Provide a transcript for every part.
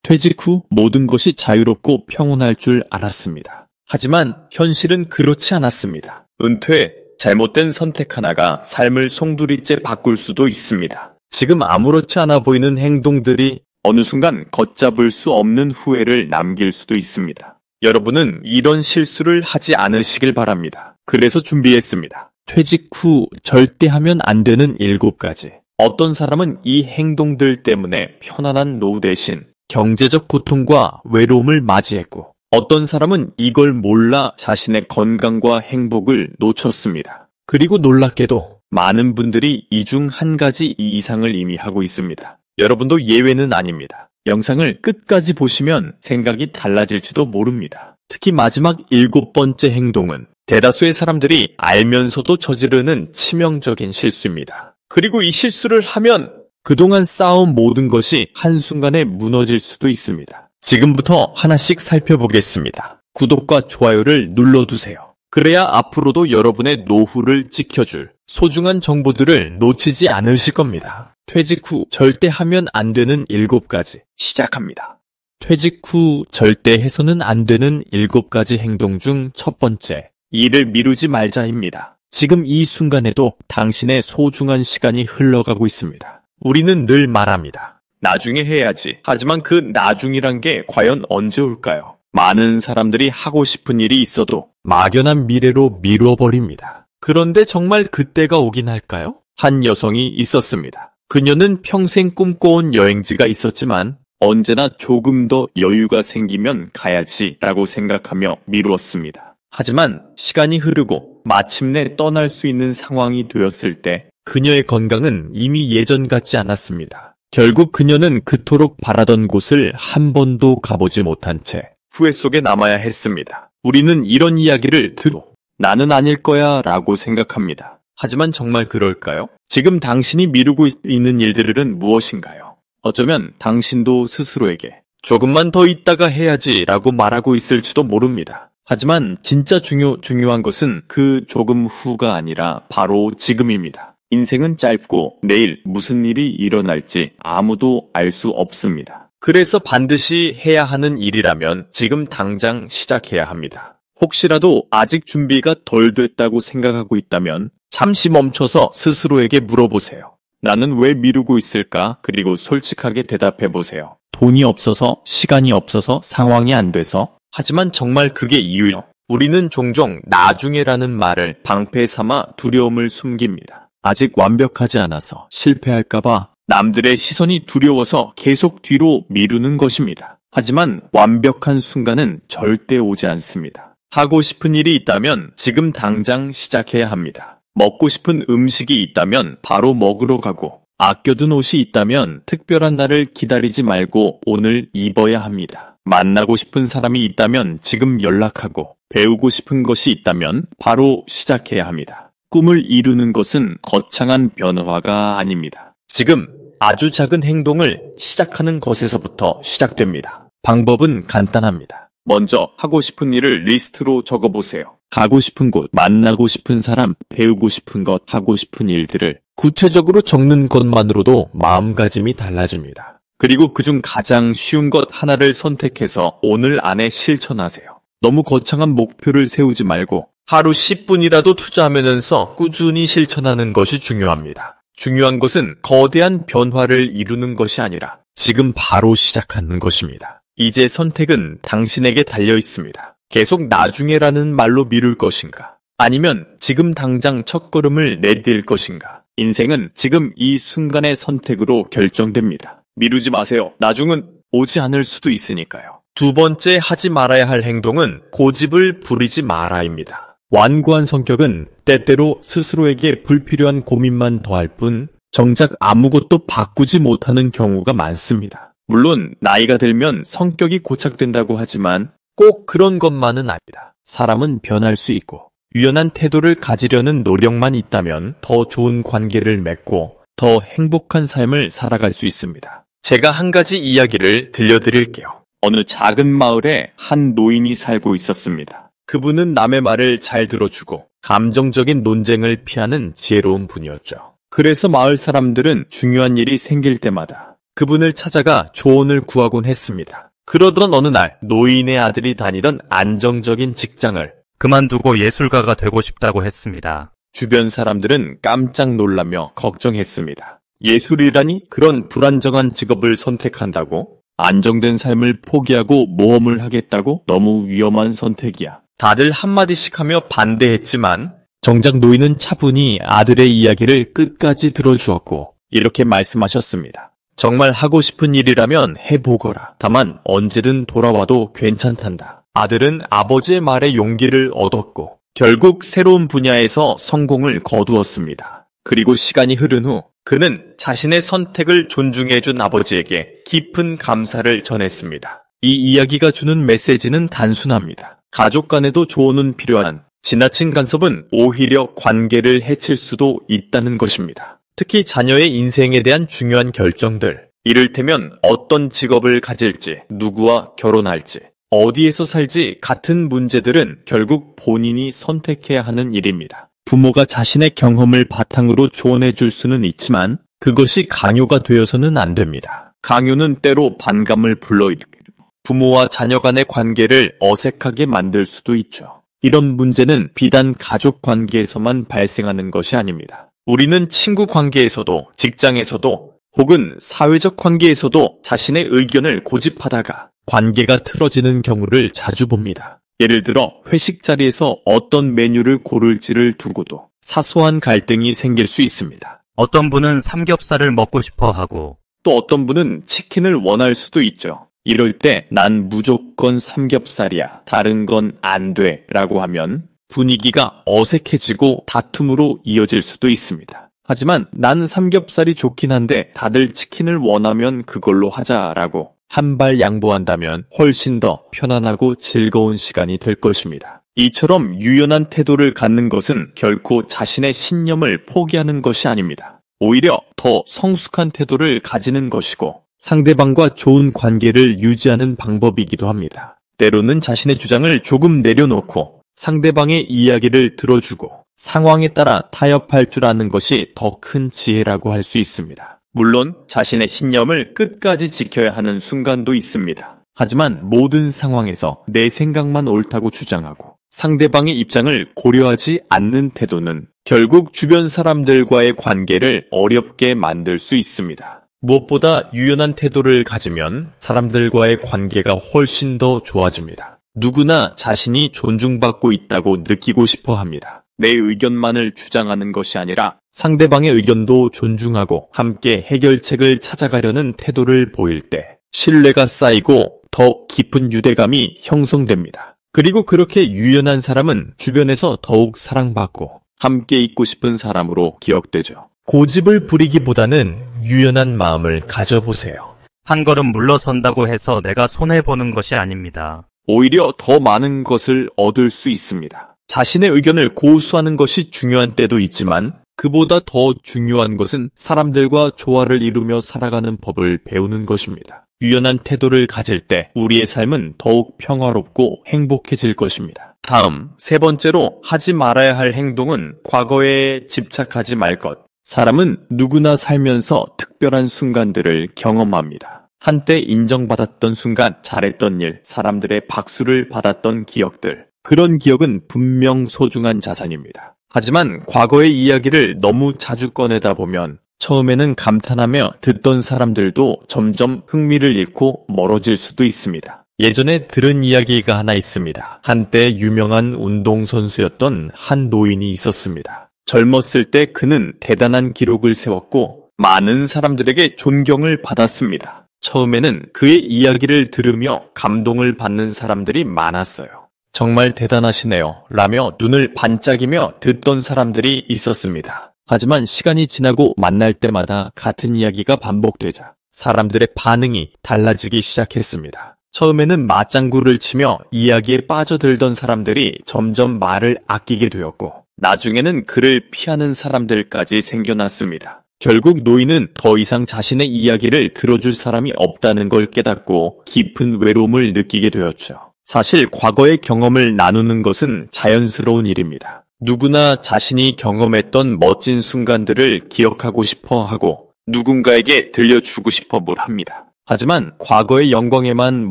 퇴직 후 모든 것이 자유롭고 평온할 줄 알았습니다. 하지만 현실은 그렇지 않았습니다. 은퇴, 잘못된 선택 하나가 삶을 송두리째 바꿀 수도 있습니다. 지금 아무렇지 않아 보이는 행동들이 어느 순간 걷잡을 수 없는 후회를 남길 수도 있습니다. 여러분은 이런 실수를 하지 않으시길 바랍니다. 그래서 준비했습니다. 퇴직 후 절대 하면 안 되는 7가지. 어떤 사람은 이 행동들 때문에 편안한 노후 대신 경제적 고통과 외로움을 맞이했고, 어떤 사람은 이걸 몰라 자신의 건강과 행복을 놓쳤습니다. 그리고 놀랍게도 많은 분들이 이 중 한 가지 이상을 이미 하고 있습니다. 여러분도 예외는 아닙니다. 영상을 끝까지 보시면 생각이 달라질지도 모릅니다. 특히 마지막 7번째 행동은 대다수의 사람들이 알면서도 저지르는 치명적인 실수입니다. 그리고 이 실수를 하면 그동안 쌓아온 모든 것이 한순간에 무너질 수도 있습니다. 지금부터 하나씩 살펴보겠습니다. 구독과 좋아요를 눌러두세요. 그래야 앞으로도 여러분의 노후를 지켜줄 소중한 정보들을 놓치지 않으실 겁니다. 퇴직 후 절대 하면 안 되는 7가지 시작합니다. 퇴직 후 절대 해서는 안 되는 7가지 행동 중 첫 번째, 일을 미루지 말자입니다. 지금 이 순간에도 당신의 소중한 시간이 흘러가고 있습니다. 우리는 늘 말합니다. 나중에 해야지. 하지만 그 나중이란 게 과연 언제 올까요? 많은 사람들이 하고 싶은 일이 있어도 막연한 미래로 미뤄버립니다. 그런데 정말 그때가 오긴 할까요? 한 여성이 있었습니다. 그녀는 평생 꿈꿔온 여행지가 있었지만 언제나 조금 더 여유가 생기면 가야지라고 생각하며 미루었습니다. 하지만 시간이 흐르고 마침내 떠날 수 있는 상황이 되었을 때 그녀의 건강은 이미 예전 같지 않았습니다. 결국 그녀는 그토록 바라던 곳을 한 번도 가보지 못한 채 후회 속에 남아야 했습니다. 우리는 이런 이야기를 듣고 나는 아닐 거야 라고 생각합니다. 하지만 정말 그럴까요? 지금 당신이 미루고 있는 일들은 무엇인가요? 어쩌면 당신도 스스로에게 조금만 더 있다가 해야지 라고 말하고 있을지도 모릅니다. 하지만 진짜 중요한 것은 그 조금 후가 아니라 바로 지금입니다. 인생은 짧고 내일 무슨 일이 일어날지 아무도 알 수 없습니다. 그래서 반드시 해야 하는 일이라면 지금 당장 시작해야 합니다. 혹시라도 아직 준비가 덜 됐다고 생각하고 있다면 잠시 멈춰서 스스로에게 물어보세요. 나는 왜 미루고 있을까? 그리고 솔직하게 대답해보세요. 돈이 없어서, 시간이 없어서, 상황이 안 돼서. 하지만 정말 그게 이유요. 우리는 종종 나중에라는 말을 방패 삼아 두려움을 숨깁니다. 아직 완벽하지 않아서 실패할까봐 남들의 시선이 두려워서 계속 뒤로 미루는 것입니다. 하지만 완벽한 순간은 절대 오지 않습니다. 하고 싶은 일이 있다면 지금 당장 시작해야 합니다. 먹고 싶은 음식이 있다면 바로 먹으러 가고, 아껴둔 옷이 있다면 특별한 날을 기다리지 말고 오늘 입어야 합니다. 만나고 싶은 사람이 있다면 지금 연락하고, 배우고 싶은 것이 있다면 바로 시작해야 합니다. 꿈을 이루는 것은 거창한 변화가 아닙니다. 지금 아주 작은 행동을 시작하는 것에서부터 시작됩니다. 방법은 간단합니다. 먼저 하고 싶은 일을 리스트로 적어보세요. 가고 싶은 곳, 만나고 싶은 사람, 배우고 싶은 것, 하고 싶은 일들을 구체적으로 적는 것만으로도 마음가짐이 달라집니다. 그리고 그중 가장 쉬운 것 하나를 선택해서 오늘 안에 실천하세요. 너무 거창한 목표를 세우지 말고 하루 10분이라도 투자하면서 꾸준히 실천하는 것이 중요합니다. 중요한 것은 거대한 변화를 이루는 것이 아니라 지금 바로 시작하는 것입니다. 이제 선택은 당신에게 달려 있습니다. 계속 나중에라는 말로 미룰 것인가? 아니면 지금 당장 첫걸음을 내딜 것인가? 인생은 지금 이 순간의 선택으로 결정됩니다. 미루지 마세요. 나중은 오지 않을 수도 있으니까요. 두 번째 하지 말아야 할 행동은 고집을 부리지 마라입니다. 완고한 성격은 때때로 스스로에게 불필요한 고민만 더할 뿐 정작 아무것도 바꾸지 못하는 경우가 많습니다. 물론 나이가 들면 성격이 고착된다고 하지만 꼭 그런 것만은 아니다. 사람은 변할 수 있고 유연한 태도를 가지려는 노력만 있다면 더 좋은 관계를 맺고 더 행복한 삶을 살아갈 수 있습니다. 제가 한 가지 이야기를 들려드릴게요. 어느 작은 마을에 한 노인이 살고 있었습니다. 그분은 남의 말을 잘 들어주고 감정적인 논쟁을 피하는 지혜로운 분이었죠. 그래서 마을 사람들은 중요한 일이 생길 때마다 그분을 찾아가 조언을 구하곤 했습니다. 그러던 어느 날 노인의 아들이 다니던 안정적인 직장을 그만두고 예술가가 되고 싶다고 했습니다. 주변 사람들은 깜짝 놀라며 걱정했습니다. 예술이라니 그런 불안정한 직업을 선택한다고? 안정된 삶을 포기하고 모험을 하겠다고? 너무 위험한 선택이야. 다들 한마디씩 하며 반대했지만 정작 노인은 차분히 아들의 이야기를 끝까지 들어주었고 이렇게 말씀하셨습니다. 정말 하고 싶은 일이라면 해보거라. 다만 언제든 돌아와도 괜찮단다. 아들은 아버지의 말에 용기를 얻었고 결국 새로운 분야에서 성공을 거두었습니다. 그리고 시간이 흐른 후 그는 자신의 선택을 존중해준 아버지에게 깊은 감사를 전했습니다. 이 이야기가 주는 메시지는 단순합니다. 가족 간에도 조언은 필요한 지나친 간섭은 오히려 관계를 해칠 수도 있다는 것입니다. 특히 자녀의 인생에 대한 중요한 결정들, 이를테면 어떤 직업을 가질지, 누구와 결혼할지, 어디에서 살지 같은 문제들은 결국 본인이 선택해야 하는 일입니다. 부모가 자신의 경험을 바탕으로 조언해 줄 수는 있지만 그것이 강요가 되어서는 안 됩니다. 강요는 때로 반감을 불러일으키고 부모와 자녀 간의 관계를 어색하게 만들 수도 있죠. 이런 문제는 비단 가족 관계에서만 발생하는 것이 아닙니다. 우리는 친구 관계에서도, 직장에서도, 혹은 사회적 관계에서도 자신의 의견을 고집하다가 관계가 틀어지는 경우를 자주 봅니다. 예를 들어 회식 자리에서 어떤 메뉴를 고를지를 두고도 사소한 갈등이 생길 수 있습니다. 어떤 분은 삼겹살을 먹고 싶어 하고 또 어떤 분은 치킨을 원할 수도 있죠. 이럴 때 난 무조건 삼겹살이야. 다른 건 안 돼. 라고 하면 분위기가 어색해지고 다툼으로 이어질 수도 있습니다. 하지만 난 삼겹살이 좋긴 한데 다들 치킨을 원하면 그걸로 하자라고 한 발 양보한다면 훨씬 더 편안하고 즐거운 시간이 될 것입니다. 이처럼 유연한 태도를 갖는 것은 결코 자신의 신념을 포기하는 것이 아닙니다. 오히려 더 성숙한 태도를 가지는 것이고 상대방과 좋은 관계를 유지하는 방법이기도 합니다. 때로는 자신의 주장을 조금 내려놓고 상대방의 이야기를 들어주고 상황에 따라 타협할 줄 아는 것이 더 큰 지혜라고 할 수 있습니다. 물론 자신의 신념을 끝까지 지켜야 하는 순간도 있습니다. 하지만 모든 상황에서 내 생각만 옳다고 주장하고 상대방의 입장을 고려하지 않는 태도는 결국 주변 사람들과의 관계를 어렵게 만들 수 있습니다. 무엇보다 유연한 태도를 가지면 사람들과의 관계가 훨씬 더 좋아집니다. 누구나 자신이 존중받고 있다고 느끼고 싶어 합니다. 내 의견만을 주장하는 것이 아니라 상대방의 의견도 존중하고 함께 해결책을 찾아가려는 태도를 보일 때 신뢰가 쌓이고 더 깊은 유대감이 형성됩니다. 그리고 그렇게 유연한 사람은 주변에서 더욱 사랑받고 함께 있고 싶은 사람으로 기억되죠. 고집을 부리기보다는 유연한 마음을 가져보세요. 한 걸음 물러선다고 해서 내가 손해보는 것이 아닙니다. 오히려 더 많은 것을 얻을 수 있습니다. 자신의 의견을 고수하는 것이 중요한 때도 있지만 그보다 더 중요한 것은 사람들과 조화를 이루며 살아가는 법을 배우는 것입니다. 유연한 태도를 가질 때 우리의 삶은 더욱 평화롭고 행복해질 것입니다. 다음, 세 번째로 하지 말아야 할 행동은 과거에 집착하지 말 것. 사람은 누구나 살면서 특별한 순간들을 경험합니다. 한때 인정받았던 순간, 잘했던 일, 사람들의 박수를 받았던 기억들. 그런 기억은 분명 소중한 자산입니다. 하지만 과거의 이야기를 너무 자주 꺼내다 보면 처음에는 감탄하며 듣던 사람들도 점점 흥미를 잃고 멀어질 수도 있습니다. 예전에 들은 이야기가 하나 있습니다. 한때 유명한 운동선수였던 한 노인이 있었습니다. 젊었을 때 그는 대단한 기록을 세웠고 많은 사람들에게 존경을 받았습니다. 처음에는 그의 이야기를 들으며 감동을 받는 사람들이 많았어요. 정말 대단하시네요. 라며 눈을 반짝이며 듣던 사람들이 있었습니다. 하지만 시간이 지나고 만날 때마다 같은 이야기가 반복되자 사람들의 반응이 달라지기 시작했습니다. 처음에는 맞장구를 치며 이야기에 빠져들던 사람들이 점점 말을 아끼게 되었고 나중에는 그를 피하는 사람들까지 생겨났습니다. 결국 노인은 더 이상 자신의 이야기를 들어줄 사람이 없다는 걸 깨닫고 깊은 외로움을 느끼게 되었죠. 사실 과거의 경험을 나누는 것은 자연스러운 일입니다. 누구나 자신이 경험했던 멋진 순간들을 기억하고 싶어 하고 누군가에게 들려주고 싶어 뭘 합니다. 하지만 과거의 영광에만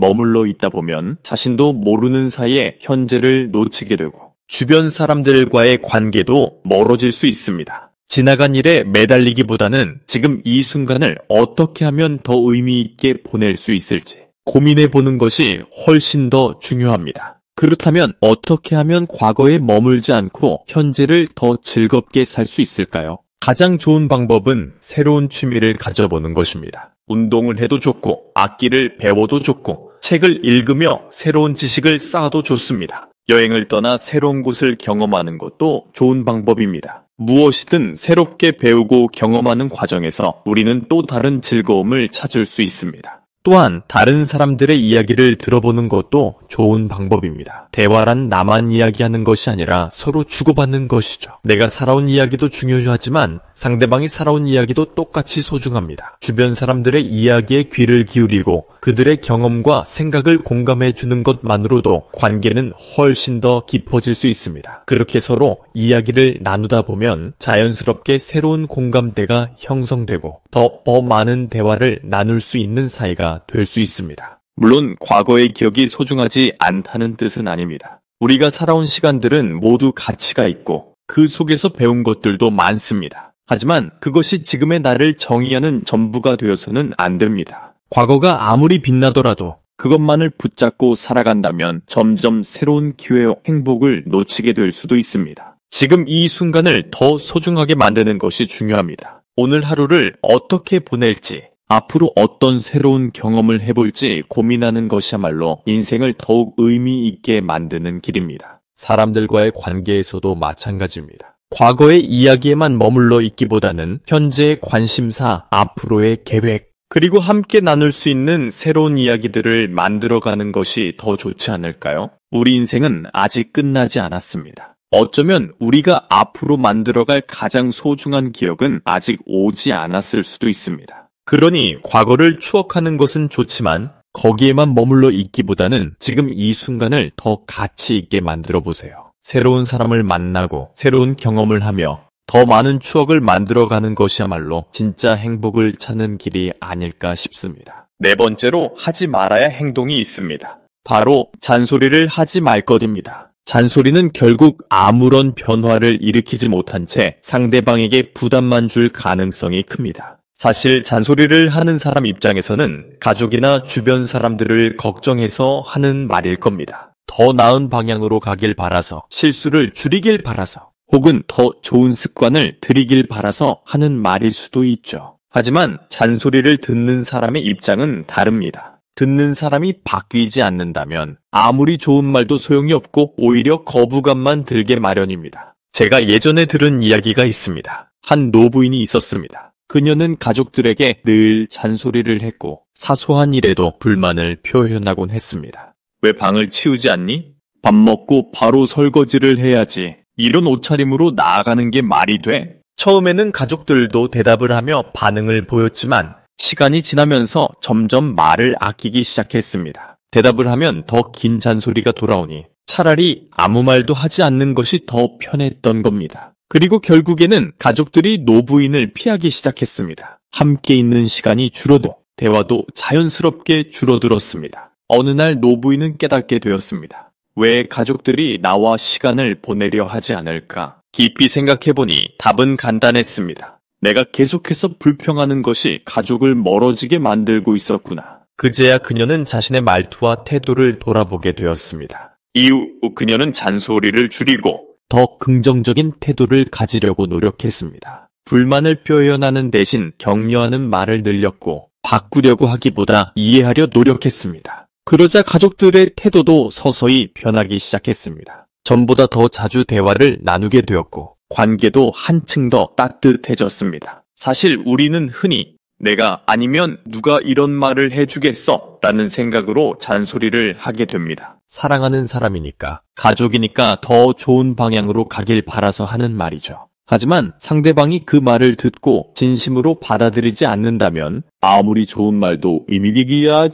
머물러 있다 보면 자신도 모르는 사이에 현재를 놓치게 되고 주변 사람들과의 관계도 멀어질 수 있습니다. 지나간 일에 매달리기보다는 지금 이 순간을 어떻게 하면 더 의미 있게 보낼 수 있을지 고민해 보는 것이 훨씬 더 중요합니다. 그렇다면 어떻게 하면 과거에 머물지 않고 현재를 더 즐겁게 살 수 있을까요? 가장 좋은 방법은 새로운 취미를 가져보는 것입니다. 운동을 해도 좋고, 악기를 배워도 좋고, 책을 읽으며 새로운 지식을 쌓아도 좋습니다. 여행을 떠나 새로운 곳을 경험하는 것도 좋은 방법입니다. 무엇이든 새롭게 배우고 경험하는 과정에서 우리는 또 다른 즐거움을 찾을 수 있습니다. 또한 다른 사람들의 이야기를 들어보는 것도 좋은 방법입니다. 대화란 나만 이야기하는 것이 아니라 서로 주고받는 것이죠. 내가 살아온 이야기도 중요하지만 상대방이 살아온 이야기도 똑같이 소중합니다. 주변 사람들의 이야기에 귀를 기울이고 그들의 경험과 생각을 공감해 주는 것만으로도 관계는 훨씬 더 깊어질 수 있습니다. 그렇게 서로 이야기를 나누다 보면 자연스럽게 새로운 공감대가 형성되고 더 많은 대화를 나눌 수 있는 사이가 될 수 있습니다. 물론 과거의 기억이 소중하지 않다는 뜻은 아닙니다. 우리가 살아온 시간들은 모두 가치가 있고 그 속에서 배운 것들도 많습니다. 하지만 그것이 지금의 나를 정의하는 전부가 되어서는 안 됩니다. 과거가 아무리 빛나더라도 그것만을 붙잡고 살아간다면 점점 새로운 기회와 행복을 놓치게 될 수도 있습니다. 지금 이 순간을 더 소중하게 만드는 것이 중요합니다. 오늘 하루를 어떻게 보낼지, 앞으로 어떤 새로운 경험을 해볼지 고민하는 것이야말로 인생을 더욱 의미 있게 만드는 길입니다. 사람들과의 관계에서도 마찬가지입니다. 과거의 이야기에만 머물러 있기보다는 현재의 관심사, 앞으로의 계획, 그리고 함께 나눌 수 있는 새로운 이야기들을 만들어가는 것이 더 좋지 않을까요? 우리 인생은 아직 끝나지 않았습니다. 어쩌면 우리가 앞으로 만들어갈 가장 소중한 기억은 아직 오지 않았을 수도 있습니다. 그러니 과거를 추억하는 것은 좋지만 거기에만 머물러 있기보다는 지금 이 순간을 더 가치 있게 만들어 보세요. 새로운 사람을 만나고 새로운 경험을 하며 더 많은 추억을 만들어가는 것이야말로 진짜 행복을 찾는 길이 아닐까 싶습니다. 네 번째로 하지 말아야 행동이 있습니다. 바로 잔소리를 하지 말 것입니다. 잔소리는 결국 아무런 변화를 일으키지 못한 채 상대방에게 부담만 줄 가능성이 큽니다. 사실 잔소리를 하는 사람 입장에서는 가족이나 주변 사람들을 걱정해서 하는 말일 겁니다. 더 나은 방향으로 가길 바라서, 실수를 줄이길 바라서, 혹은 더 좋은 습관을 들이길 바라서 하는 말일 수도 있죠. 하지만 잔소리를 듣는 사람의 입장은 다릅니다. 듣는 사람이 바뀌지 않는다면 아무리 좋은 말도 소용이 없고 오히려 거부감만 들게 마련입니다. 제가 예전에 들은 이야기가 있습니다. 한 노부인이 있었습니다. 그녀는 가족들에게 늘 잔소리를 했고 사소한 일에도 불만을 표현하곤 했습니다. 왜 방을 치우지 않니? 밥 먹고 바로 설거지를 해야지. 이런 옷차림으로 나아가는 게 말이 돼? 처음에는 가족들도 대답을 하며 반응을 보였지만 시간이 지나면서 점점 말을 아끼기 시작했습니다. 대답을 하면 더 긴 잔소리가 돌아오니 차라리 아무 말도 하지 않는 것이 더 편했던 겁니다. 그리고 결국에는 가족들이 노부인을 피하기 시작했습니다. 함께 있는 시간이 줄어도 대화도 자연스럽게 줄어들었습니다. 어느 날 노부인은 깨닫게 되었습니다. 왜 가족들이 나와 시간을 보내려 하지 않을까? 깊이 생각해보니 답은 간단했습니다. 내가 계속해서 불평하는 것이 가족을 멀어지게 만들고 있었구나. 그제야 그녀는 자신의 말투와 태도를 돌아보게 되었습니다. 이후 그녀는 잔소리를 줄이고 더 긍정적인 태도를 가지려고 노력했습니다. 불만을 표현하는 대신 격려하는 말을 늘렸고 바꾸려고 하기보다 이해하려 노력했습니다. 그러자 가족들의 태도도 서서히 변하기 시작했습니다. 전보다 더 자주 대화를 나누게 되었고 관계도 한층 더 따뜻해졌습니다. 사실 우리는 흔히 내가 아니면 누가 이런 말을 해주겠어 라는 생각으로 잔소리를 하게 됩니다. 사랑하는 사람이니까, 가족이니까 더 좋은 방향으로 가길 바라서 하는 말이죠. 하지만 상대방이 그 말을 듣고 진심으로 받아들이지 않는다면 아무리 좋은 말도 의미기기야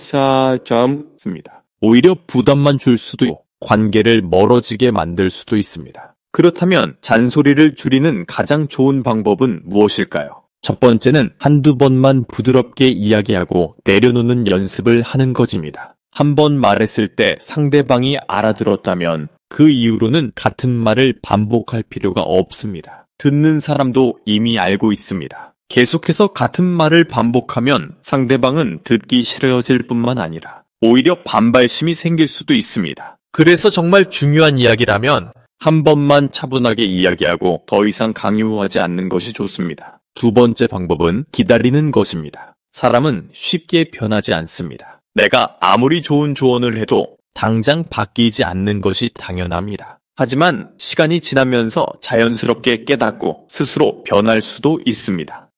참습니다. 오히려 부담만 줄 수도 있고 관계를 멀어지게 만들 수도 있습니다. 그렇다면 잔소리를 줄이는 가장 좋은 방법은 무엇일까요? 첫 번째는 한두 번만 부드럽게 이야기하고 내려놓는 연습을 하는 것입니다. 한 번 말했을 때 상대방이 알아들었다면 그 이후로는 같은 말을 반복할 필요가 없습니다. 듣는 사람도 이미 알고 있습니다. 계속해서 같은 말을 반복하면 상대방은 듣기 싫어질 뿐만 아니라 오히려 반발심이 생길 수도 있습니다. 그래서 정말 중요한 이야기라면 한 번만 차분하게 이야기하고 더 이상 강요하지 않는 것이 좋습니다. 두 번째 방법은 기다리는 것입니다. 사람은 쉽게 변하지 않습니다. 내가 아무리 좋은 조언을 해도 당장 바뀌지 않는 것이 당연합니다. 하지만 시간이 지나면서 자연스럽게 깨닫고 스스로 변할 수도 있습니다.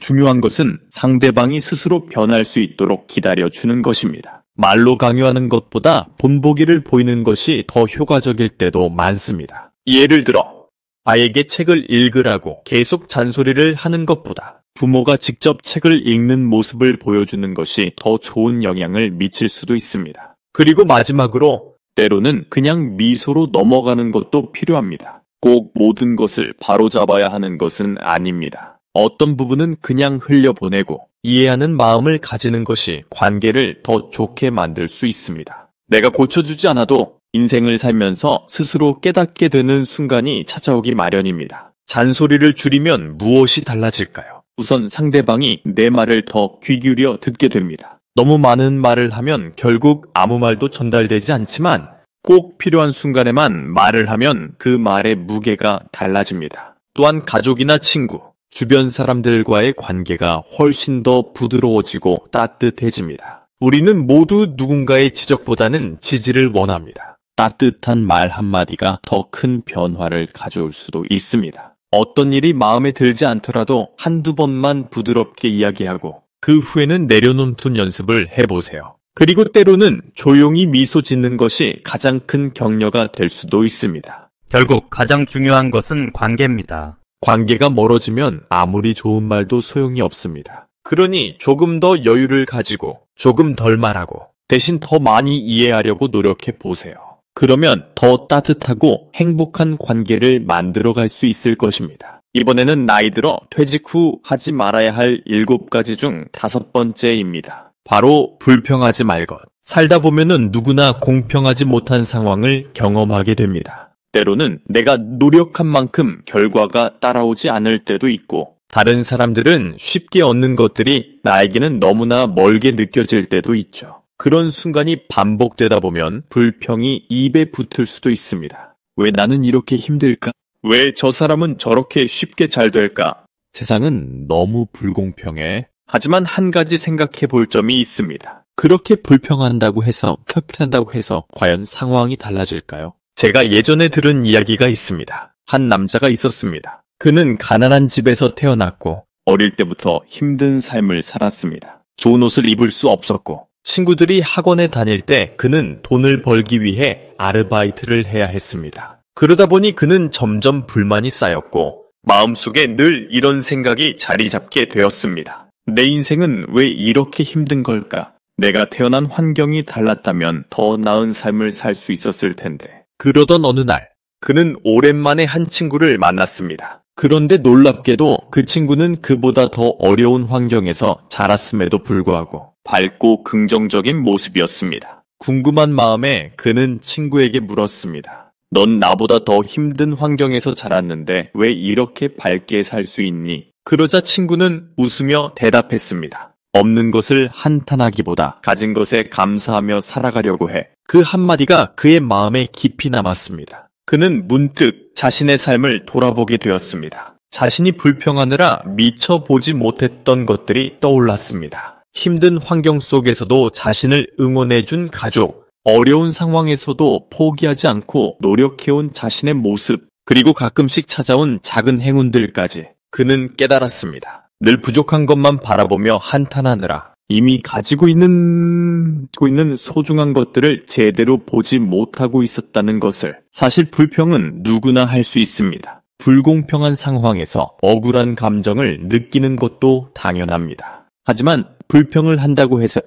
중요한 것은 상대방이 스스로 변할 수 있도록 기다려주는 것입니다. 말로 강요하는 것보다 본보기를 보이는 것이 더 효과적일 때도 많습니다. 예를 들어 아이에게 책을 읽으라고 계속 잔소리를 하는 것보다 부모가 직접 책을 읽는 모습을 보여주는 것이 더 좋은 영향을 미칠 수도 있습니다. 그리고 마지막으로 때로는 그냥 미소로 넘어가는 것도 필요합니다. 꼭 모든 것을 바로잡아야 하는 것은 아닙니다. 어떤 부분은 그냥 흘려보내고 이해하는 마음을 가지는 것이 관계를 더 좋게 만들 수 있습니다. 내가 고쳐주지 않아도 인생을 살면서 스스로 깨닫게 되는 순간이 찾아오기 마련입니다. 잔소리를 줄이면 무엇이 달라질까요? 우선 상대방이 내 말을 더 귀 기울여 듣게 됩니다. 너무 많은 말을 하면 결국 아무 말도 전달되지 않지만 꼭 필요한 순간에만 말을 하면 그 말의 무게가 달라집니다. 또한 가족이나 친구, 주변 사람들과의 관계가 훨씬 더 부드러워지고 따뜻해집니다. 우리는 모두 누군가의 지적보다는 지지를 원합니다. 따뜻한 말 한마디가 더 큰 변화를 가져올 수도 있습니다. 어떤 일이 마음에 들지 않더라도 한두 번만 부드럽게 이야기하고 그 후에는 내려놓는 연습을 해보세요. 그리고 때로는 조용히 미소 짓는 것이 가장 큰 격려가 될 수도 있습니다. 결국 가장 중요한 것은 관계입니다. 관계가 멀어지면 아무리 좋은 말도 소용이 없습니다. 그러니 조금 더 여유를 가지고 조금 덜 말하고 대신 더 많이 이해하려고 노력해 보세요. 그러면 더 따뜻하고 행복한 관계를 만들어갈 수 있을 것입니다. 이번에는 나이 들어 퇴직 후 하지 말아야 할 7가지 중 5번째입니다. 바로 불평하지 말 것. 살다 보면은 누구나 공평하지 못한 상황을 경험하게 됩니다. 때로는 내가 노력한 만큼 결과가 따라오지 않을 때도 있고 다른 사람들은 쉽게 얻는 것들이 나에게는 너무나 멀게 느껴질 때도 있죠. 그런 순간이 반복되다 보면 불평이 입에 붙을 수도 있습니다. 왜 나는 이렇게 힘들까? 왜 저 사람은 저렇게 쉽게 잘 될까? 세상은 너무 불공평해. 하지만 한 가지 생각해 볼 점이 있습니다. 그렇게 불평한다고 해서, 섭섭한다고 해서 과연 상황이 달라질까요? 제가 예전에 들은 이야기가 있습니다. 한 남자가 있었습니다. 그는 가난한 집에서 태어났고 어릴 때부터 힘든 삶을 살았습니다. 좋은 옷을 입을 수 없었고 친구들이 학원에 다닐 때 그는 돈을 벌기 위해 아르바이트를 해야 했습니다. 그러다 보니 그는 점점 불만이 쌓였고 마음속에 늘 이런 생각이 자리 잡게 되었습니다. 내 인생은 왜 이렇게 힘든 걸까? 내가 태어난 환경이 달랐다면 더 나은 삶을 살 수 있었을 텐데. 그러던 어느 날 그는 오랜만에 한 친구를 만났습니다. 그런데 놀랍게도 그 친구는 그보다 더 어려운 환경에서 자랐음에도 불구하고 밝고 긍정적인 모습이었습니다. 궁금한 마음에 그는 친구에게 물었습니다. 넌 나보다 더 힘든 환경에서 자랐는데 왜 이렇게 밝게 살 수 있니? 그러자 친구는 웃으며 대답했습니다. 없는 것을 한탄하기보다 가진 것에 감사하며 살아가려고 해. 그 한마디가 그의 마음에 깊이 남았습니다. 그는 문득 자신의 삶을 돌아보게 되었습니다. 자신이 불평하느라 미처 보지 못했던 것들이 떠올랐습니다. 힘든 환경 속에서도 자신을 응원해준 가족, 어려운 상황에서도 포기하지 않고 노력해온 자신의 모습, 그리고 가끔씩 찾아온 작은 행운들까지 그는 깨달았습니다. 늘 부족한 것만 바라보며 한탄하느라 이미 가지고 있는 소중한 것들을 제대로 보지 못하고 있었다는 것을. 사실 불평은 누구나 할 수 있습니다. 불공평한 상황에서 억울한 감정을 느끼는 것도 당연합니다. 하지만 불평을 한다고 해서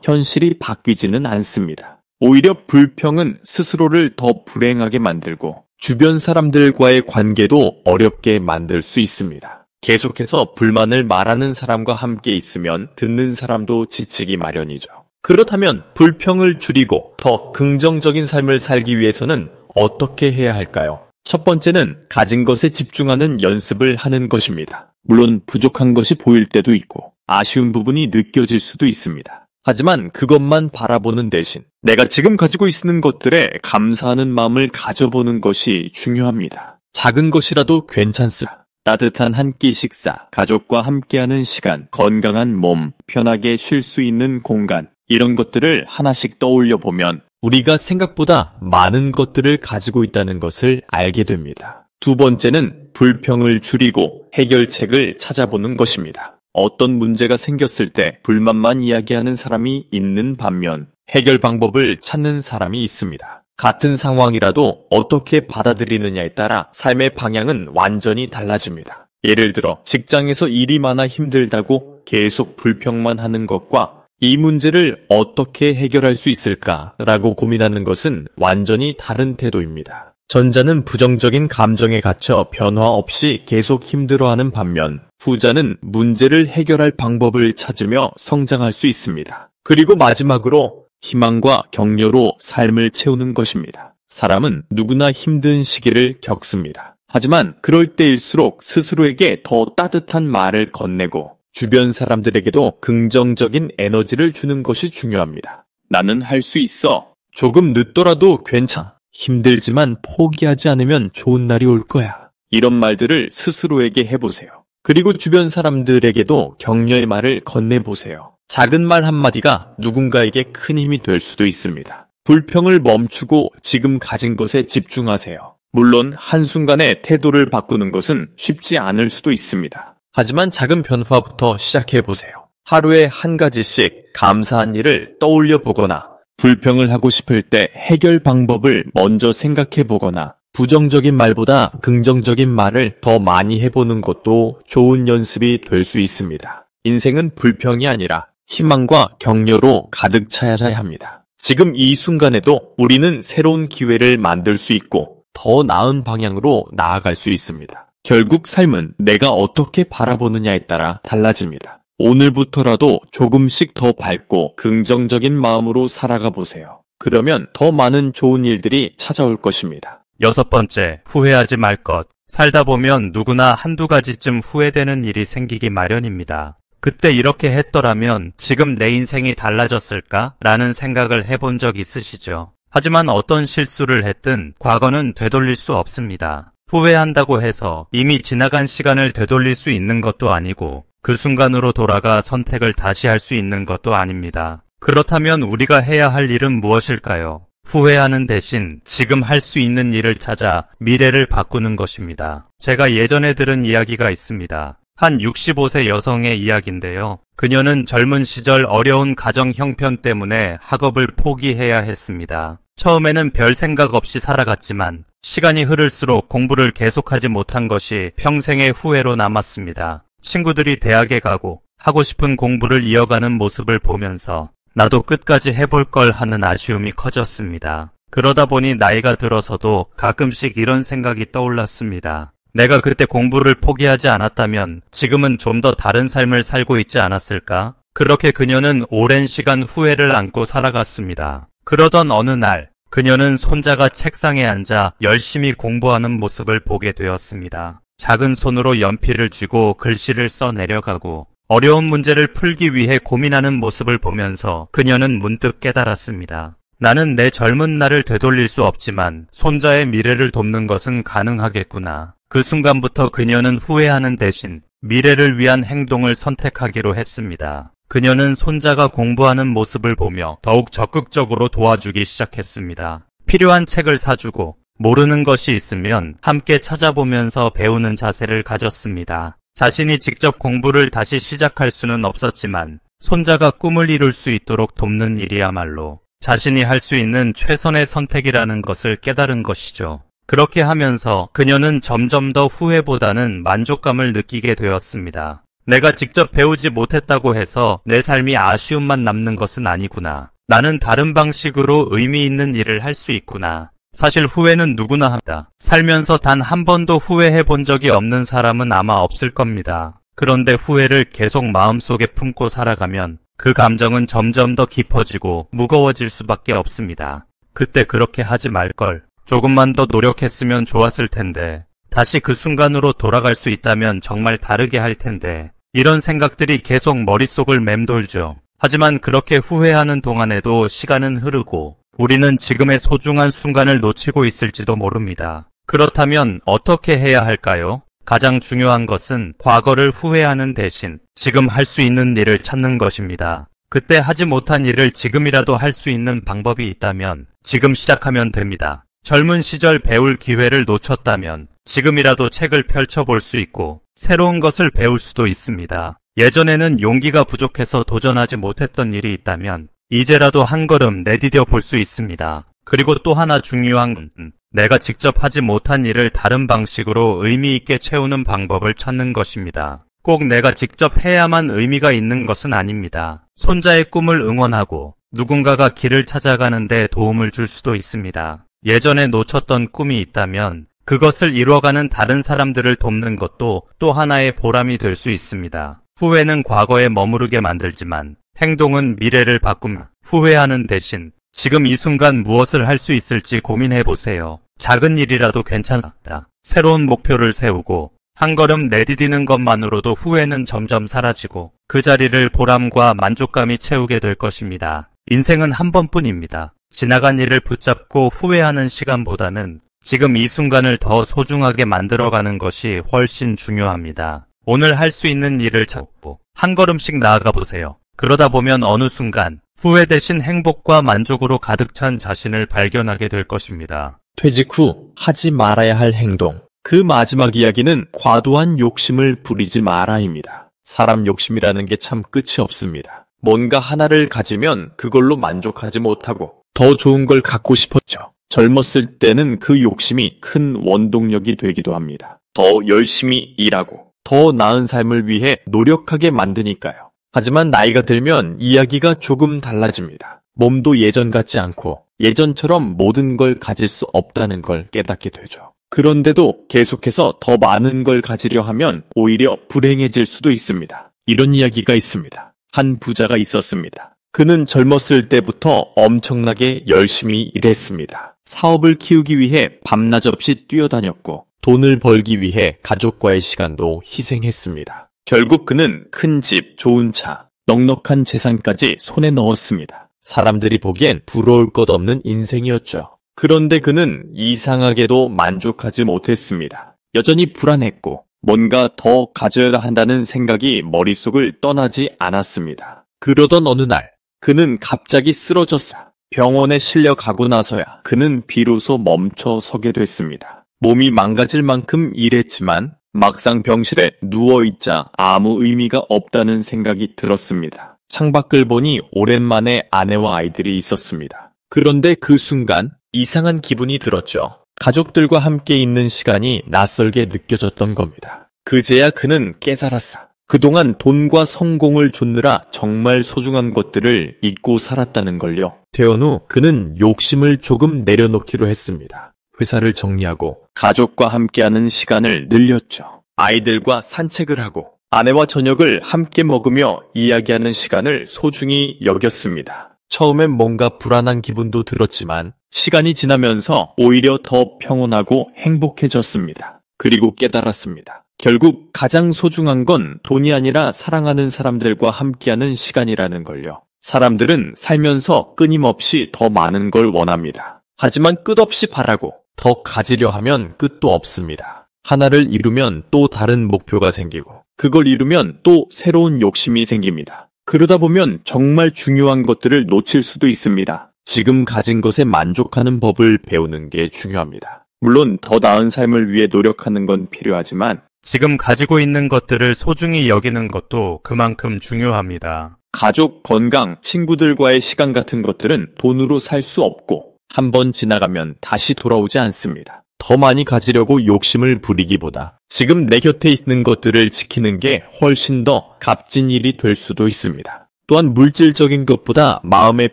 현실이 바뀌지는 않습니다. 오히려 불평은 스스로를 더 불행하게 만들고 주변 사람들과의 관계도 어렵게 만들 수 있습니다. 계속해서 불만을 말하는 사람과 함께 있으면 듣는 사람도 지치기 마련이죠. 그렇다면 불평을 줄이고 더 긍정적인 삶을 살기 위해서는 어떻게 해야 할까요? 첫 번째는 가진 것에 집중하는 연습을 하는 것입니다. 물론 부족한 것이 보일 때도 있고 아쉬운 부분이 느껴질 수도 있습니다. 하지만 그것만 바라보는 대신 내가 지금 가지고 있는 것들에 감사하는 마음을 가져보는 것이 중요합니다. 작은 것이라도 괜찮습니다. 따뜻한 한 끼 식사, 가족과 함께하는 시간, 건강한 몸, 편하게 쉴 수 있는 공간, 이런 것들을 하나씩 떠올려 보면 우리가 생각보다 많은 것들을 가지고 있다는 것을 알게 됩니다. 두 번째는 불평을 줄이고 해결책을 찾아보는 것입니다. 어떤 문제가 생겼을 때 불만만 이야기하는 사람이 있는 반면 해결 방법을 찾는 사람이 있습니다. 같은 상황이라도 어떻게 받아들이느냐에 따라 삶의 방향은 완전히 달라집니다. 예를 들어 직장에서 일이 많아 힘들다고 계속 불평만 하는 것과 이 문제를 어떻게 해결할 수 있을까라고 고민하는 것은 완전히 다른 태도입니다. 전자는 부정적인 감정에 갇혀 변화 없이 계속 힘들어하는 반면 후자는 문제를 해결할 방법을 찾으며 성장할 수 있습니다. 그리고 마지막으로 희망과 격려로 삶을 채우는 것입니다. 사람은 누구나 힘든 시기를 겪습니다. 하지만 그럴 때일수록 스스로에게 더 따뜻한 말을 건네고 주변 사람들에게도 긍정적인 에너지를 주는 것이 중요합니다. 나는 할 수 있어. 조금 늦더라도 괜찮아. 힘들지만 포기하지 않으면 좋은 날이 올 거야. 이런 말들을 스스로에게 해보세요. 그리고 주변 사람들에게도 격려의 말을 건네보세요. 작은 말 한마디가 누군가에게 큰 힘이 될 수도 있습니다. 불평을 멈추고 지금 가진 것에 집중하세요. 물론 한순간에 태도를 바꾸는 것은 쉽지 않을 수도 있습니다. 하지만 작은 변화부터 시작해보세요. 하루에 한 가지씩 감사한 일을 떠올려 보거나 불평을 하고 싶을 때 해결 방법을 먼저 생각해 보거나 부정적인 말보다 긍정적인 말을 더 많이 해보는 것도 좋은 연습이 될 수 있습니다. 인생은 불평이 아니라 희망과 격려로 가득 차야 합니다. 지금 이 순간에도 우리는 새로운 기회를 만들 수 있고 더 나은 방향으로 나아갈 수 있습니다. 결국 삶은 내가 어떻게 바라보느냐에 따라 달라집니다. 오늘부터라도 조금씩 더 밝고 긍정적인 마음으로 살아가 보세요. 그러면 더 많은 좋은 일들이 찾아올 것입니다. 여섯 번째, 후회하지 말 것. 살다 보면 누구나 한두 가지쯤 후회되는 일이 생기기 마련입니다. 그때 이렇게 했더라면 지금 내 인생이 달라졌을까? 라는 생각을 해본 적 있으시죠? 하지만 어떤 실수를 했든 과거는 되돌릴 수 없습니다. 후회한다고 해서 이미 지나간 시간을 되돌릴 수 있는 것도 아니고 그 순간으로 돌아가 선택을 다시 할 수 있는 것도 아닙니다. 그렇다면 우리가 해야 할 일은 무엇일까요? 후회하는 대신 지금 할 수 있는 일을 찾아 미래를 바꾸는 것입니다. 제가 예전에 들은 이야기가 있습니다. 한 65세 여성의 이야기인데요. 그녀는 젊은 시절 어려운 가정 형편 때문에 학업을 포기해야 했습니다. 처음에는 별 생각 없이 살아갔지만 시간이 흐를수록 공부를 계속하지 못한 것이 평생의 후회로 남았습니다. 친구들이 대학에 가고 하고 싶은 공부를 이어가는 모습을 보면서 나도 끝까지 해볼 걸 하는 아쉬움이 커졌습니다. 그러다 보니 나이가 들어서도 가끔씩 이런 생각이 떠올랐습니다. 내가 그때 공부를 포기하지 않았다면 지금은 좀 더 다른 삶을 살고 있지 않았을까? 그렇게 그녀는 오랜 시간 후회를 안고 살아갔습니다. 그러던 어느 날 그녀는 손자가 책상에 앉아 열심히 공부하는 모습을 보게 되었습니다. 작은 손으로 연필을 쥐고 글씨를 써 내려가고 어려운 문제를 풀기 위해 고민하는 모습을 보면서 그녀는 문득 깨달았습니다. 나는 내 젊은 날을 되돌릴 수 없지만 손자의 미래를 돕는 것은 가능하겠구나. 그 순간부터 그녀는 후회하는 대신 미래를 위한 행동을 선택하기로 했습니다. 그녀는 손자가 공부하는 모습을 보며 더욱 적극적으로 도와주기 시작했습니다. 필요한 책을 사주고 모르는 것이 있으면 함께 찾아보면서 배우는 자세를 가졌습니다. 자신이 직접 공부를 다시 시작할 수는 없었지만 손자가 꿈을 이룰 수 있도록 돕는 일이야말로 자신이 할 수 있는 최선의 선택이라는 것을 깨달은 것이죠. 그렇게 하면서 그녀는 점점 더 후회보다는 만족감을 느끼게 되었습니다. 내가 직접 배우지 못했다고 해서 내 삶이 아쉬움만 남는 것은 아니구나. 나는 다른 방식으로 의미 있는 일을 할 수 있구나. 사실 후회는 누구나 합니다. 살면서 단 한 번도 후회해 본 적이 없는 사람은 아마 없을 겁니다. 그런데 후회를 계속 마음속에 품고 살아가면 그 감정은 점점 더 깊어지고 무거워질 수밖에 없습니다. 그때 그렇게 하지 말걸. 조금만 더 노력했으면 좋았을 텐데. 다시 그 순간으로 돌아갈 수 있다면 정말 다르게 할 텐데. 이런 생각들이 계속 머릿속을 맴돌죠. 하지만 그렇게 후회하는 동안에도 시간은 흐르고 우리는 지금의 소중한 순간을 놓치고 있을지도 모릅니다. 그렇다면 어떻게 해야 할까요? 가장 중요한 것은 과거를 후회하는 대신 지금 할 수 있는 일을 찾는 것입니다. 그때 하지 못한 일을 지금이라도 할 수 있는 방법이 있다면 지금 시작하면 됩니다. 젊은 시절 배울 기회를 놓쳤다면 지금이라도 책을 펼쳐볼 수 있고 새로운 것을 배울 수도 있습니다. 예전에는 용기가 부족해서 도전하지 못했던 일이 있다면 이제라도 한 걸음 내디뎌 볼 수 있습니다. 그리고 또 하나 중요한 건 내가 직접 하지 못한 일을 다른 방식으로 의미 있게 채우는 방법을 찾는 것입니다. 꼭 내가 직접 해야만 의미가 있는 것은 아닙니다. 손자의 꿈을 응원하고 누군가가 길을 찾아가는 데 도움을 줄 수도 있습니다. 예전에 놓쳤던 꿈이 있다면 그것을 이뤄가는 다른 사람들을 돕는 것도 또 하나의 보람이 될 수 있습니다. 후회는 과거에 머무르게 만들지만 행동은 미래를 바꿉니다. 후회하는 대신 지금 이 순간 무엇을 할 수 있을지 고민해 보세요. 작은 일이라도 괜찮습니다. 새로운 목표를 세우고 한 걸음 내디디는 것만으로도 후회는 점점 사라지고 그 자리를 보람과 만족감이 채우게 될 것입니다. 인생은 한 번뿐입니다. 지나간 일을 붙잡고 후회하는 시간보다는 지금 이 순간을 더 소중하게 만들어가는 것이 훨씬 중요합니다. 오늘 할 수 있는 일을 찾고 한 걸음씩 나아가 보세요. 그러다 보면 어느 순간 후회 대신 행복과 만족으로 가득 찬 자신을 발견하게 될 것입니다. 퇴직 후 하지 말아야 할 행동. 그 마지막 이야기는 과도한 욕심을 부리지 마라입니다. 사람 욕심이라는 게 참 끝이 없습니다. 뭔가 하나를 가지면 그걸로 만족하지 못하고 더 좋은 걸 갖고 싶었죠. 젊었을 때는 그 욕심이 큰 원동력이 되기도 합니다. 더 열심히 일하고 더 나은 삶을 위해 노력하게 만드니까요. 하지만 나이가 들면 이야기가 조금 달라집니다. 몸도 예전 같지 않고 예전처럼 모든 걸 가질 수 없다는 걸 깨닫게 되죠. 그런데도 계속해서 더 많은 걸 가지려 하면 오히려 불행해질 수도 있습니다. 이런 이야기가 있습니다. 한 부자가 있었습니다. 그는 젊었을 때부터 엄청나게 열심히 일했습니다. 사업을 키우기 위해 밤낮 없이 뛰어다녔고 돈을 벌기 위해 가족과의 시간도 희생했습니다. 결국 그는 큰 집, 좋은 차, 넉넉한 재산까지 손에 넣었습니다. 사람들이 보기엔 부러울 것 없는 인생이었죠. 그런데 그는 이상하게도 만족하지 못했습니다. 여전히 불안했고 뭔가 더 가져야 한다는 생각이 머릿속을 떠나지 않았습니다. 그러던 어느 날 그는 갑자기 쓰러졌어. 병원에 실려가고 나서야 그는 비로소 멈춰 서게 됐습니다. 몸이 망가질 만큼 일했지만 막상 병실에 누워있자 아무 의미가 없다는 생각이 들었습니다. 창밖을 보니 오랜만에 아내와 아이들이 있었습니다. 그런데 그 순간 이상한 기분이 들었죠. 가족들과 함께 있는 시간이 낯설게 느껴졌던 겁니다. 그제야 그는 깨달았어. 그동안 돈과 성공을 쫓느라 정말 소중한 것들을 잊고 살았다는 걸요. 퇴원 후 그는 욕심을 조금 내려놓기로 했습니다. 회사를 정리하고 가족과 함께하는 시간을 늘렸죠. 아이들과 산책을 하고 아내와 저녁을 함께 먹으며 이야기하는 시간을 소중히 여겼습니다. 처음엔 뭔가 불안한 기분도 들었지만 시간이 지나면서 오히려 더 평온하고 행복해졌습니다. 그리고 깨달았습니다. 결국 가장 소중한 건 돈이 아니라 사랑하는 사람들과 함께하는 시간이라는 걸요. 사람들은 살면서 끊임없이 더 많은 걸 원합니다. 하지만 끝없이 바라고 더 가지려 하면 끝도 없습니다. 하나를 이루면 또 다른 목표가 생기고 그걸 이루면 또 새로운 욕심이 생깁니다. 그러다 보면 정말 중요한 것들을 놓칠 수도 있습니다. 지금 가진 것에 만족하는 법을 배우는 게 중요합니다. 물론 더 나은 삶을 위해 노력하는 건 필요하지만 지금 가지고 있는 것들을 소중히 여기는 것도 그만큼 중요합니다. 가족, 건강, 친구들과의 시간 같은 것들은 돈으로 살 수 없고 한 번 지나가면 다시 돌아오지 않습니다. 더 많이 가지려고 욕심을 부리기보다 지금 내 곁에 있는 것들을 지키는 게 훨씬 더 값진 일이 될 수도 있습니다. 또한 물질적인 것보다 마음의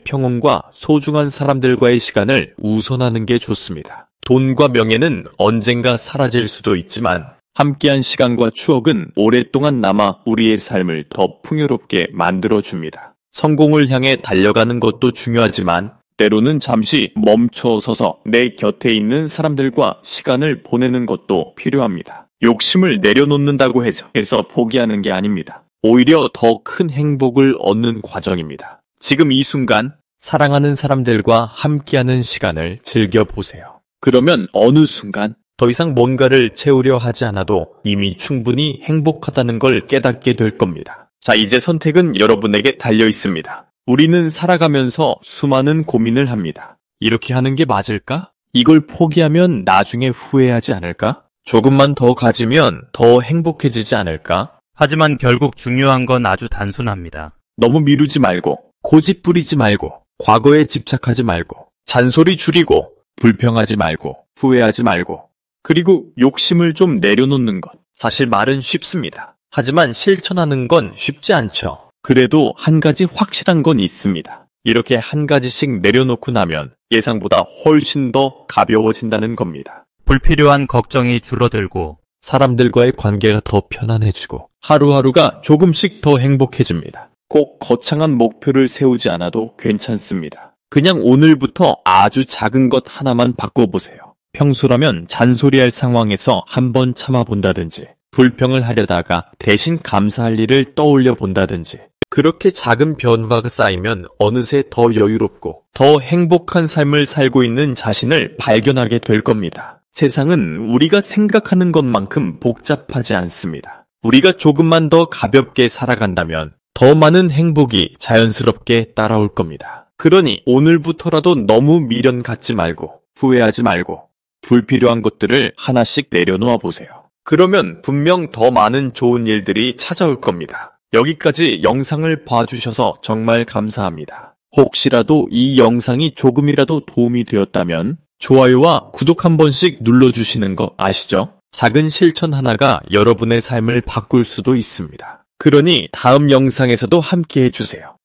평온과 소중한 사람들과의 시간을 우선하는 게 좋습니다. 돈과 명예는 언젠가 사라질 수도 있지만 함께한 시간과 추억은 오랫동안 남아 우리의 삶을 더 풍요롭게 만들어줍니다. 성공을 향해 달려가는 것도 중요하지만 때로는 잠시 멈춰서서 내 곁에 있는 사람들과 시간을 보내는 것도 필요합니다. 욕심을 내려놓는다고 해서 포기하는 게 아닙니다. 오히려 더 큰 행복을 얻는 과정입니다. 지금 이 순간 사랑하는 사람들과 함께하는 시간을 즐겨보세요. 그러면 어느 순간 더 이상 뭔가를 채우려 하지 않아도 이미 충분히 행복하다는 걸 깨닫게 될 겁니다. 자, 이제 선택은 여러분에게 달려 있습니다. 우리는 살아가면서 수많은 고민을 합니다. 이렇게 하는 게 맞을까? 이걸 포기하면 나중에 후회하지 않을까? 조금만 더 가지면 더 행복해지지 않을까? 하지만 결국 중요한 건 아주 단순합니다. 너무 미루지 말고, 고집 부리지 말고, 과거에 집착하지 말고, 잔소리 줄이고, 불평하지 말고, 후회하지 말고, 그리고 욕심을 좀 내려놓는 것. 사실 말은 쉽습니다. 하지만 실천하는 건 쉽지 않죠. 그래도 한 가지 확실한 건 있습니다. 이렇게 한 가지씩 내려놓고 나면 예상보다 훨씬 더 가벼워진다는 겁니다. 불필요한 걱정이 줄어들고 사람들과의 관계가 더 편안해지고 하루하루가 조금씩 더 행복해집니다. 꼭 거창한 목표를 세우지 않아도 괜찮습니다. 그냥 오늘부터 아주 작은 것 하나만 바꿔보세요. 평소라면 잔소리할 상황에서 한번 참아본다든지 불평을 하려다가 대신 감사할 일을 떠올려 본다든지 그렇게 작은 변화가 쌓이면 어느새 더 여유롭고 더 행복한 삶을 살고 있는 자신을 발견하게 될 겁니다. 세상은 우리가 생각하는 것만큼 복잡하지 않습니다. 우리가 조금만 더 가볍게 살아간다면 더 많은 행복이 자연스럽게 따라올 겁니다. 그러니 오늘부터라도 너무 미련 갖지 말고 후회하지 말고 불필요한 것들을 하나씩 내려놓아 보세요. 그러면 분명 더 많은 좋은 일들이 찾아올 겁니다. 여기까지 영상을 봐주셔서 정말 감사합니다. 혹시라도 이 영상이 조금이라도 도움이 되었다면 좋아요와 구독 한 번씩 눌러주시는 거 아시죠? 작은 실천 하나가 여러분의 삶을 바꿀 수도 있습니다. 그러니 다음 영상에서도 함께 해주세요.